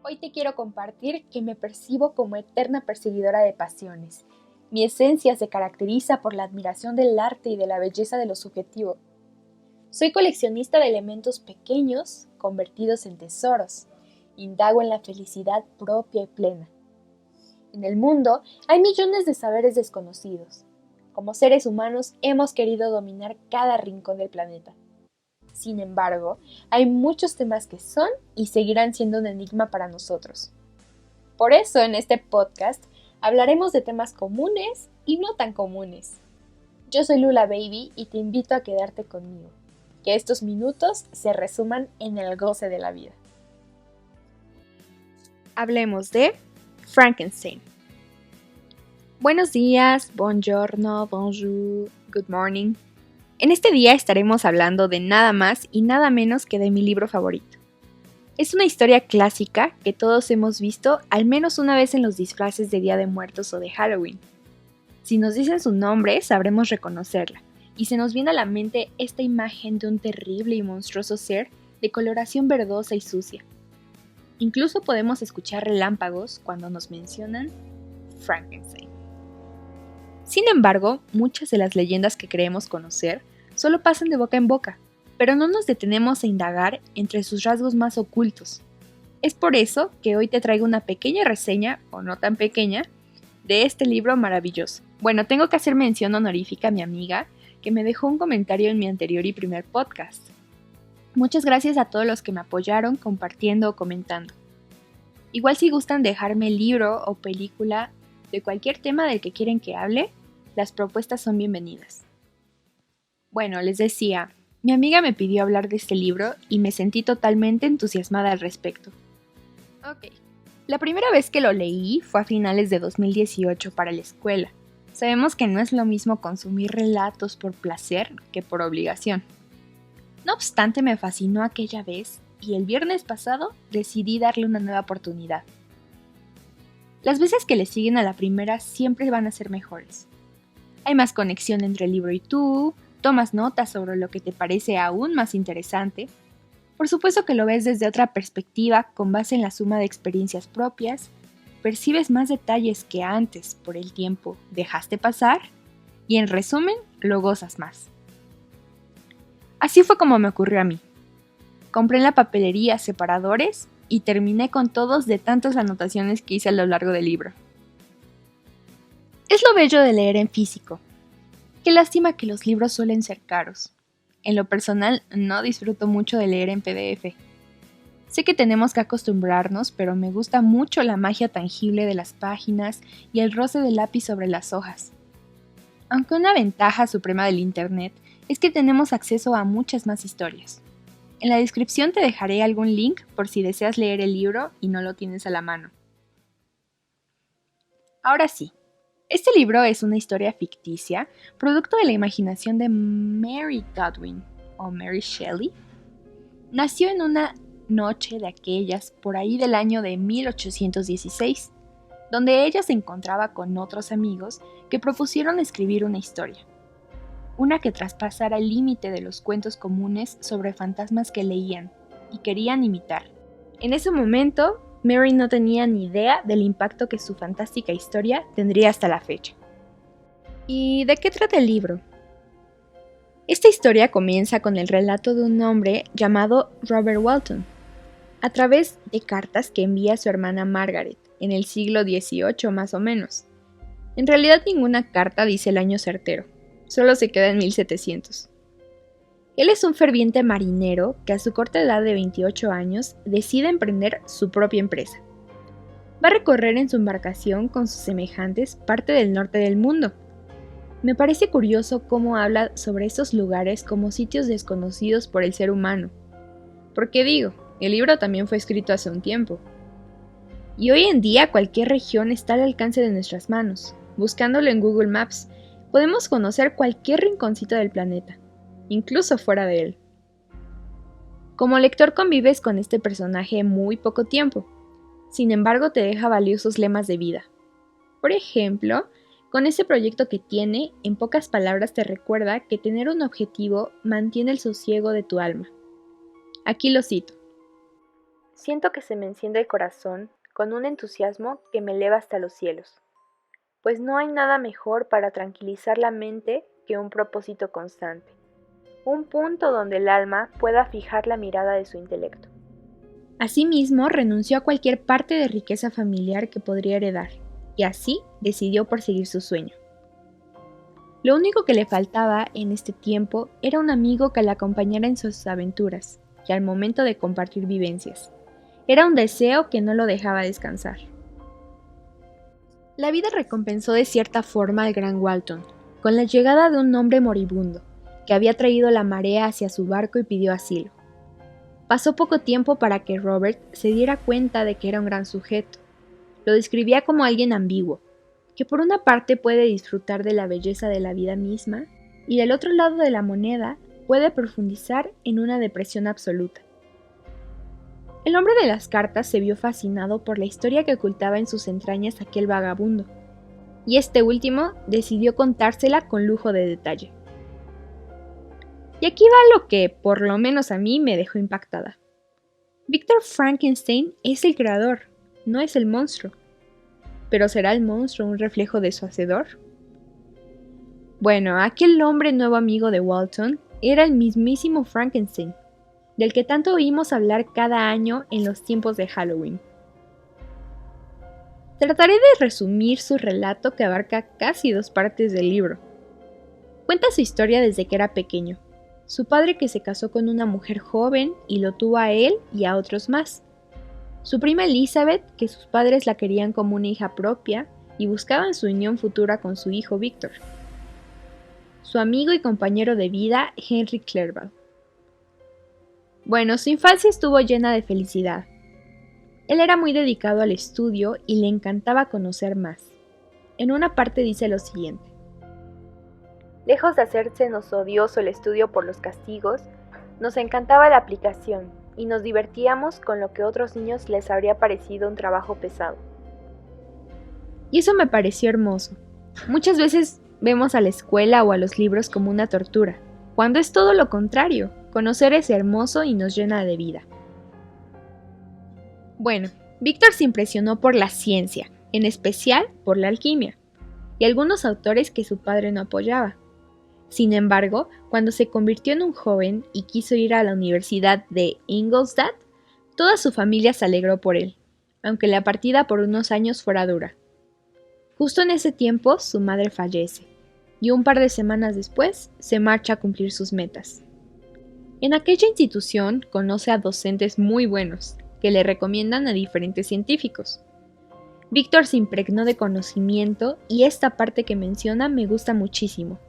Hoy te quiero compartir que me percibo como eterna perseguidora de pasiones. Mi esencia se caracteriza por la admiración del arte y de la belleza de lo subjetivo. Soy coleccionista de elementos pequeños convertidos en tesoros. Indago en la felicidad propia y plena. En el mundo hay millones de saberes desconocidos. Como seres humanos hemos querido dominar cada rincón del planeta. Sin embargo, hay muchos temas que son y seguirán siendo un enigma para nosotros. Por eso, en este podcast, hablaremos de temas comunes y no tan comunes. Yo soy Lula Baby y te invito a quedarte conmigo. Que estos minutos se resuman en el goce de la vida. Hablemos de Frankenstein. Buenos días, buongiorno, bonjour, good morning. En este día estaremos hablando de nada más y nada menos que de mi libro favorito. Es una historia clásica que todos hemos visto al menos una vez en los disfraces de Día de Muertos o de Halloween. Si nos dicen su nombre, sabremos reconocerla, y se nos viene a la mente esta imagen de un terrible y monstruoso ser de coloración verdosa y sucia. Incluso podemos escuchar relámpagos cuando nos mencionan Frankenstein. Sin embargo, muchas de las leyendas que creemos conocer solo pasan de boca en boca, pero no nos detenemos a indagar entre sus rasgos más ocultos. Es por eso que hoy te traigo una pequeña reseña, o no tan pequeña, de este libro maravilloso. Bueno, tengo que hacer mención honorífica a mi amiga, que me dejó un comentario en mi anterior y primer podcast. Muchas gracias a todos los que me apoyaron compartiendo o comentando. Igual si gustan dejarme el libro o película de cualquier tema del que quieren que hable, las propuestas son bienvenidas. Bueno, les decía, mi amiga me pidió hablar de este libro y me sentí totalmente entusiasmada al respecto. Ok, la primera vez que lo leí fue a finales de 2018 para la escuela. Sabemos que no es lo mismo consumir relatos por placer que por obligación. No obstante, me fascinó aquella vez y el viernes pasado decidí darle una nueva oportunidad. Las veces que le siguen a la primera siempre van a ser mejores. Hay más conexión entre el libro y tú, tomas notas sobre lo que te parece aún más interesante. Por supuesto que lo ves desde otra perspectiva con base en la suma de experiencias propias, percibes más detalles que antes por el tiempo dejaste pasar y en resumen lo gozas más. Así fue como me ocurrió a mí. Compré en la papelería separadores y terminé con todos de tantas anotaciones que hice a lo largo del libro. Es lo bello de leer en físico. Qué lástima que los libros suelen ser caros. En lo personal, no disfruto mucho de leer en PDF. Sé que tenemos que acostumbrarnos, pero me gusta mucho la magia tangible de las páginas y el roce del lápiz sobre las hojas. Aunque una ventaja suprema del Internet es que tenemos acceso a muchas más historias. En la descripción te dejaré algún link por si deseas leer el libro y no lo tienes a la mano. Ahora sí. Este libro es una historia ficticia, producto de la imaginación de Mary Godwin, o Mary Shelley. Nació en una noche de aquellas por ahí del año de 1816, donde ella se encontraba con otros amigos que propusieron escribir una historia. Una que traspasara el límite de los cuentos comunes sobre fantasmas que leían y querían imitar. En ese momento, Mary no tenía ni idea del impacto que su fantástica historia tendría hasta la fecha. ¿Y de qué trata el libro? Esta historia comienza con el relato de un hombre llamado Robert Walton, a través de cartas que envía a su hermana Margaret, en el siglo XVIII más o menos. En realidad ninguna carta dice el año certero, solo se queda en 1700. Él es un ferviente marinero que a su corta edad de 28 años decide emprender su propia empresa. Va a recorrer en su embarcación con sus semejantes parte del norte del mundo. Me parece curioso cómo habla sobre estos lugares como sitios desconocidos por el ser humano. Porque digo, el libro también fue escrito hace un tiempo. Y hoy en día cualquier región está al alcance de nuestras manos. Buscándolo en Google Maps, podemos conocer cualquier rinconcito del planeta, incluso fuera de él. Como lector convives con este personaje muy poco tiempo, sin embargo te deja valiosos lemas de vida. Por ejemplo, con ese proyecto que tiene, en pocas palabras te recuerda que tener un objetivo mantiene el sosiego de tu alma. Aquí lo cito. siento que se me enciende el corazón con un entusiasmo que me eleva hasta los cielos, pues no hay nada mejor para tranquilizar la mente que un propósito constante, un punto donde el alma pueda fijar la mirada de su intelecto. Asimismo, renunció a cualquier parte de riqueza familiar que podría heredar, y así decidió perseguir su sueño. Lo único que le faltaba en este tiempo era un amigo que le acompañara en sus aventuras y al momento de compartir vivencias. Era un deseo que no lo dejaba descansar. La vida recompensó de cierta forma al gran Walton, con la llegada de un hombre moribundo, que había traído la marea hacia su barco y pidió asilo. Pasó poco tiempo para que Robert se diera cuenta de que era un gran sujeto. Lo describía como alguien ambiguo, que por una parte puede disfrutar de la belleza de la vida misma, y del otro lado de la moneda puede profundizar en una depresión absoluta. El hombre de las cartas se vio fascinado por la historia que ocultaba en sus entrañas aquel vagabundo, y este último decidió contársela con lujo de detalle. Y aquí va lo que, por lo menos a mí, me dejó impactada. Victor Frankenstein es el creador, no es el monstruo. ¿Pero será el monstruo un reflejo de su hacedor? Bueno, aquel hombre nuevo amigo de Walton era el mismísimo Frankenstein, del que tanto oímos hablar cada año en los tiempos de Halloween. Trataré de resumir su relato que abarca casi 2 partes del libro. Cuenta su historia desde que era pequeño, su padre que se casó con una mujer joven y lo tuvo a él y a otros más. Su prima Elizabeth, que sus padres la querían como una hija propia y buscaban su unión futura con su hijo Victor. Su amigo y compañero de vida, Henry Clerval. Bueno, su infancia estuvo llena de felicidad. Él era muy dedicado al estudio y le encantaba conocer más. En una parte dice lo siguiente: lejos de hacérsenos odioso el estudio por los castigos, nos encantaba la aplicación y nos divertíamos con lo que a otros niños les habría parecido un trabajo pesado. Y eso me pareció hermoso. Muchas veces vemos a la escuela o a los libros como una tortura, cuando es todo lo contrario. Conocer es hermoso y nos llena de vida. Bueno, Víctor se impresionó por la ciencia, en especial por la alquimia, y algunos autores que su padre no apoyaba. Sin embargo, cuando se convirtió en un joven y quiso ir a la Universidad de Ingolstadt, toda su familia se alegró por él, aunque la partida por unos años fuera dura. Justo en ese tiempo, su madre fallece, y un par de semanas después se marcha a cumplir sus metas. En aquella institución conoce a docentes muy buenos, que le recomiendan a diferentes científicos. Víctor se impregnó de conocimiento y esta parte que menciona me gusta muchísimo.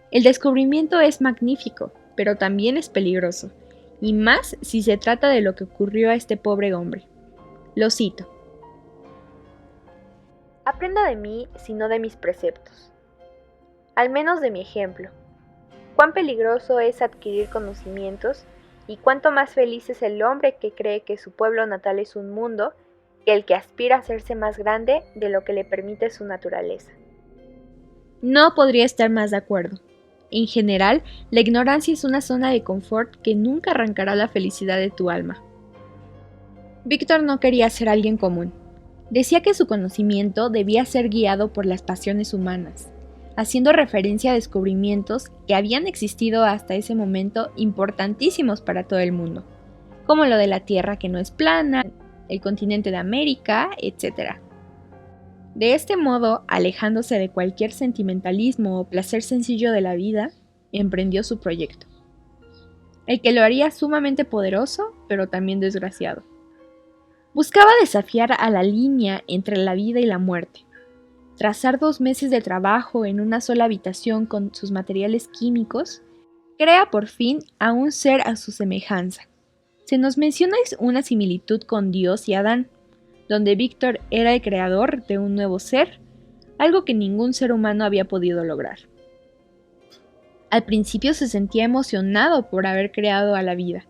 El descubrimiento es magnífico, pero también es peligroso, y más si se trata de lo que ocurrió a este pobre hombre. Lo cito: aprenda de mí, sino de mis preceptos. Al menos de mi ejemplo. Cuán peligroso es adquirir conocimientos y cuánto más feliz es el hombre que cree que su pueblo natal es un mundo que el que aspira a hacerse más grande de lo que le permite su naturaleza. No podría estar más de acuerdo. En general, la ignorancia es una zona de confort que nunca arrancará la felicidad de tu alma. Víctor no quería ser alguien común. Decía que su conocimiento debía ser guiado por las pasiones humanas, haciendo referencia a descubrimientos que habían existido hasta ese momento importantísimos para todo el mundo, como lo de la Tierra que no es plana, el continente de América, etc. De este modo, alejándose de cualquier sentimentalismo o placer sencillo de la vida, emprendió su proyecto, el que lo haría sumamente poderoso, pero también desgraciado. Buscaba desafiar a la línea entre la vida y la muerte. Trazar 2 meses de trabajo en una sola habitación con sus materiales químicos, crea por fin a un ser a su semejanza. Se nos menciona una similitud con Dios y Adán, donde Víctor era el creador de un nuevo ser, algo que ningún ser humano había podido lograr. Al principio se sentía emocionado por haber creado a la vida.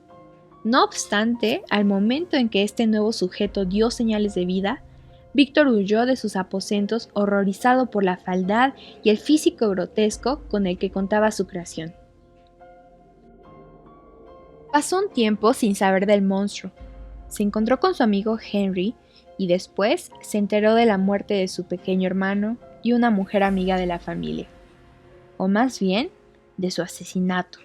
No obstante, al momento en que este nuevo sujeto dio señales de vida, Víctor huyó de sus aposentos horrorizado por la fealdad y el físico grotesco con el que contaba su creación. Pasó un tiempo sin saber del monstruo. se encontró con su amigo Henry y después se enteró de la muerte de su pequeño hermano y una mujer amiga de la familia, o más bien, de su asesinato.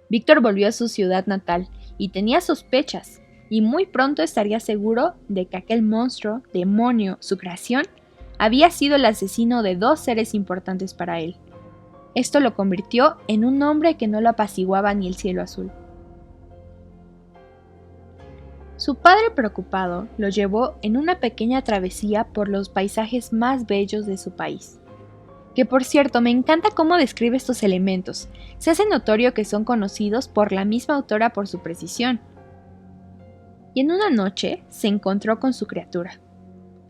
Víctor volvió a su ciudad natal y tenía sospechas, y muy pronto estaría seguro de que aquel monstruo, demonio, su creación, había sido el asesino de 2 seres importantes para él. Esto lo convirtió en un hombre que no lo apaciguaba ni el cielo azul. Su padre, preocupado, lo llevó en una pequeña travesía por los paisajes más bellos de su país. Que por cierto, me encanta cómo describe estos elementos. Se hace notorio que son conocidos por la misma autora por su precisión. Y en una noche se encontró con su criatura.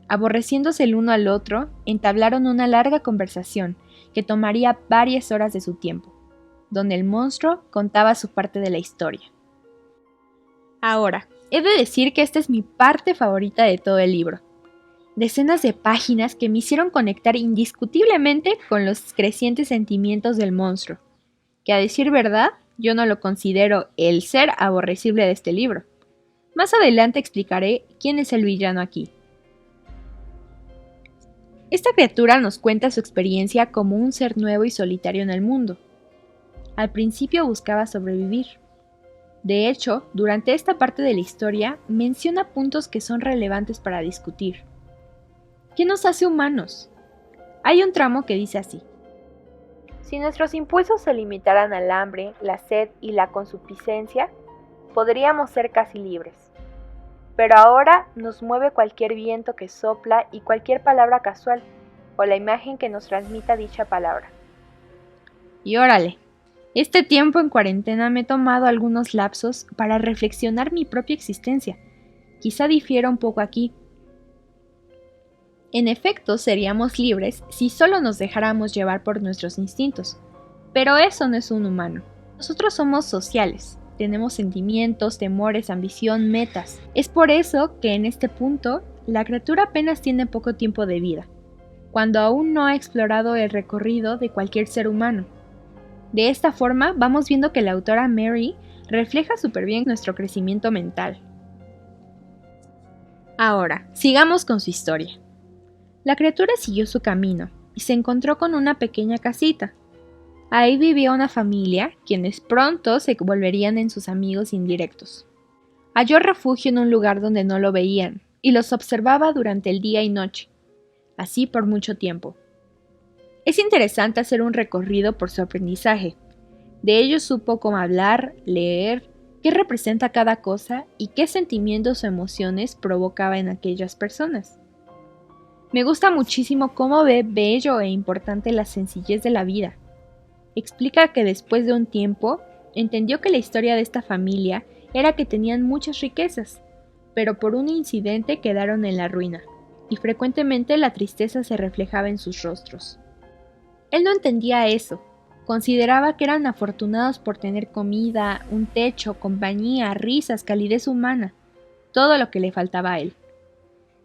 Aborreciéndose el uno al otro, entablaron una larga conversación que tomaría varias horas de su tiempo, donde el monstruo contaba su parte de la historia. Ahora, he de decir que esta es mi parte favorita de todo el libro. Decenas de páginas que me hicieron conectar indiscutiblemente con los crecientes sentimientos del monstruo, que a decir verdad, yo no lo considero el ser aborrecible de este libro. Más adelante explicaré quién es el villano aquí. Esta criatura nos cuenta su experiencia como un ser nuevo y solitario en el mundo. Al principio buscaba sobrevivir. De hecho, durante esta parte de la historia menciona puntos que son relevantes para discutir. ¿Qué nos hace humanos? Hay un tramo que dice así: si nuestros impulsos se limitaran al hambre, la sed y la consuficiencia, podríamos ser casi libres. Pero ahora nos mueve cualquier viento que sopla y cualquier palabra casual, o la imagen que nos transmita dicha palabra. Y órale, este tiempo en cuarentena me he tomado algunos lapsos para reflexionar mi propia existencia. Quizá difiera un poco aquí. En efecto, seríamos libres si solo nos dejáramos llevar por nuestros instintos, pero eso no es un humano. Nosotros somos sociales. Tenemos sentimientos, temores, ambición, metas. Es por eso que en este punto, la criatura apenas tiene poco tiempo de vida, cuando aún no ha explorado el recorrido de cualquier ser humano. De esta forma, vamos viendo que la autora Mary refleja súper bien nuestro crecimiento mental. Ahora, sigamos con su historia. La criatura siguió su camino y se encontró con una pequeña casita. Ahí vivía una familia, quienes pronto se volverían en sus amigos indirectos. Halló refugio en un lugar donde no lo veían, y los observaba durante el día y noche, así por mucho tiempo. Es interesante hacer un recorrido por su aprendizaje. De ello supo cómo hablar, leer, qué representa cada cosa y qué sentimientos o emociones provocaba en aquellas personas. Me gusta muchísimo cómo ve bello e importante la sencillez de la vida. Explica que después de un tiempo, entendió que la historia de esta familia era que tenían muchas riquezas, pero por un incidente quedaron en la ruina, y frecuentemente la tristeza se reflejaba en sus rostros. Él no entendía eso, consideraba que eran afortunados por tener comida, un techo, compañía, risas, calidez humana, todo lo que le faltaba a él.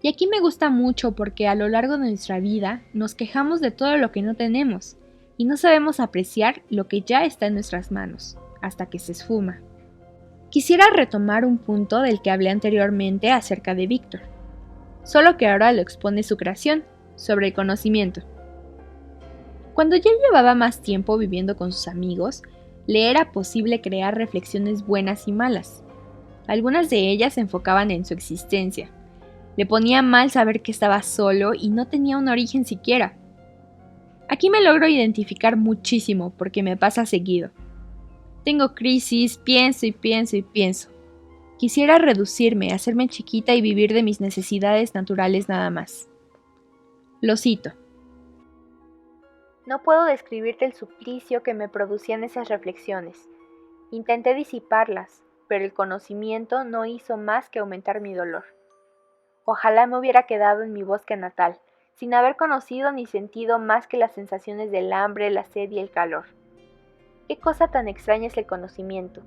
Y aquí me gusta mucho porque a lo largo de nuestra vida nos quejamos de todo lo que no tenemos, y no sabemos apreciar lo que ya está en nuestras manos, hasta que se esfuma. Quisiera retomar un punto del que hablé anteriormente acerca de Víctor, solo que ahora lo expone su creación, sobre el conocimiento. Cuando ya llevaba más tiempo viviendo con sus amigos, le era posible crear reflexiones buenas y malas. Algunas de ellas se enfocaban en su existencia. Le ponía mal saber que estaba solo y no tenía un origen siquiera. Aquí me logro identificar muchísimo porque me pasa seguido. Tengo crisis, pienso y pienso y pienso. Quisiera reducirme, hacerme chiquita y vivir de mis necesidades naturales nada más. Lo cito. No puedo describirte el suplicio que me producían esas reflexiones. Intenté disiparlas, pero el conocimiento no hizo más que aumentar mi dolor. Ojalá me hubiera quedado en mi bosque natal, sin haber conocido ni sentido más que las sensaciones del hambre, la sed y el calor. ¿Qué cosa tan extraña es el conocimiento?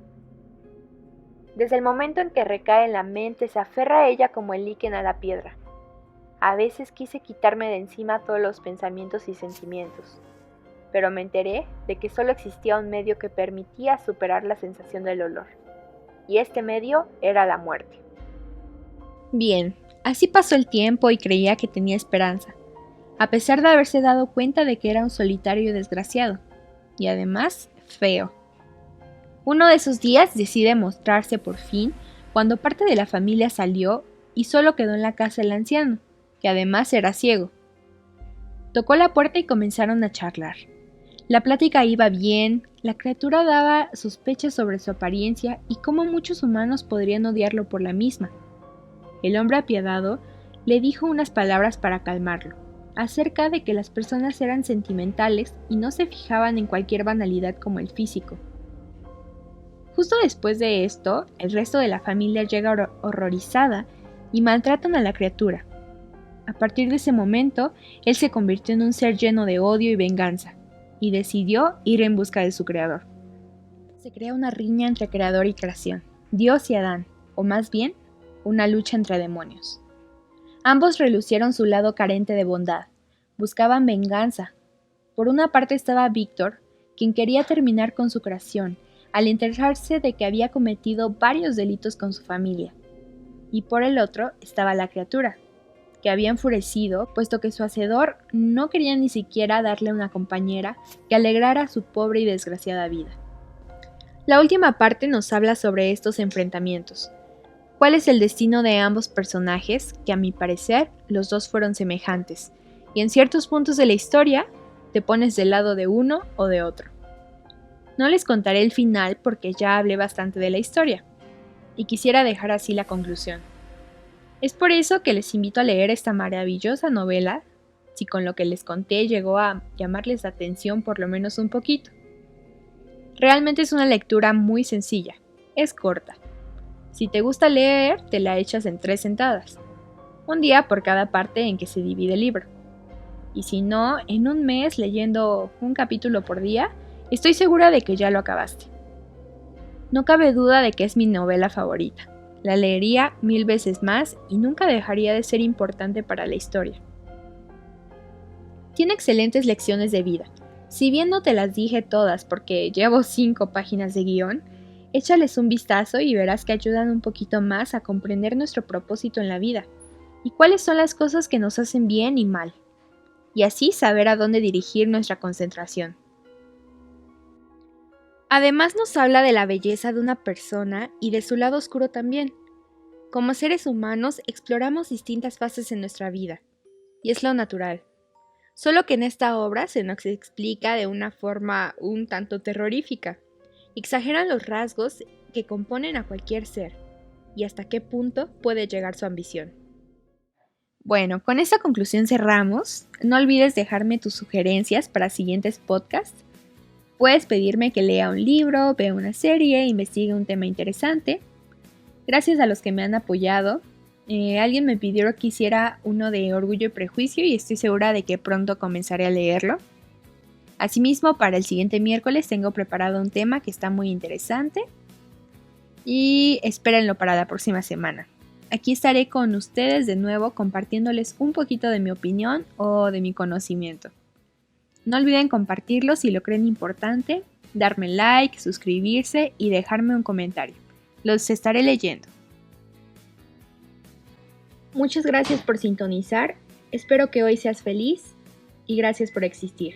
Desde el momento en que recae en la mente, se aferra a ella como el líquen a la piedra. A veces quise quitarme de encima todos los pensamientos y sentimientos, pero me enteré de que solo existía un medio que permitía superar la sensación del olor, y este medio era la muerte. Bien, así pasó el tiempo y creía que tenía esperanza, a pesar de haberse dado cuenta de que era un solitario desgraciado, y además feo. Uno de esos días decide mostrarse por fin cuando parte de la familia salió y solo quedó en la casa el anciano, que además era ciego. Tocó la puerta y comenzaron a charlar. La plática iba bien, la criatura daba sospechas sobre su apariencia y cómo muchos humanos podrían odiarlo por la misma. El hombre apiadado le dijo unas palabras para calmarlo, acerca de que las personas eran sentimentales y no se fijaban en cualquier banalidad como el físico. Justo después de esto, el resto de la familia llega horrorizada y maltratan a la criatura. A partir de ese momento, él se convirtió en un ser lleno de odio y venganza, y decidió ir en busca de su creador. Se crea una riña entre creador y creación, Dios y Adán, o más bien, una lucha entre demonios. Ambos relucieron su lado carente de bondad, buscaban venganza. Por una parte estaba Víctor, quien quería terminar con su creación, al enterarse de que había cometido varios delitos con su familia. Y por el otro estaba la criatura, que había enfurecido, puesto que su hacedor no quería ni siquiera darle una compañera que alegrara su pobre y desgraciada vida. La última parte nos habla sobre estos enfrentamientos. ¿Cuál es el destino de ambos personajes? Que a mi parecer los dos fueron semejantes, y en ciertos puntos de la historia te pones del lado de uno o de otro. No les contaré el final porque ya hablé bastante de la historia, y quisiera dejar así la conclusión. Es por eso que les invito a leer esta maravillosa novela, si con lo que les conté llegó a llamarles la atención por lo menos un poquito. Realmente es una lectura muy sencilla, es corta. Si te gusta leer, te la echas en 3 sentadas, un día por cada parte en que se divide el libro. Y si no, en un mes leyendo un capítulo por día, estoy segura de que ya lo acabaste. No cabe duda de que es mi novela favorita. La leería 1000 veces más y nunca dejaría de ser importante para la historia. Tiene excelentes lecciones de vida. Si bien no te las dije todas porque llevo 5 páginas de guión, échales un vistazo y verás que ayudan un poquito más a comprender nuestro propósito en la vida y cuáles son las cosas que nos hacen bien y mal, y así saber a dónde dirigir nuestra concentración. Además nos habla de la belleza de una persona y de su lado oscuro también. Como seres humanos exploramos distintas fases en nuestra vida, y es lo natural. Solo que en esta obra se nos explica de una forma un tanto terrorífica. Exageran los rasgos que componen a cualquier ser, y hasta qué punto puede llegar su ambición. Bueno, con esta conclusión cerramos. No olvides dejarme tus sugerencias para siguientes podcasts. Puedes pedirme que lea un libro, vea una serie, investigue un tema interesante. Gracias a los que me han apoyado. Alguien me pidió que hiciera uno de Orgullo y Prejuicio y estoy segura de que pronto comenzaré a leerlo. Asimismo, para el siguiente miércoles tengo preparado un tema que está muy interesante y espérenlo para la próxima semana. Aquí estaré con ustedes de nuevo compartiéndoles un poquito de mi opinión o de mi conocimiento. No olviden compartirlo si lo creen importante, darme like, suscribirse y dejarme un comentario. Los estaré leyendo. Muchas gracias por sintonizar, espero que hoy seas feliz y gracias por existir.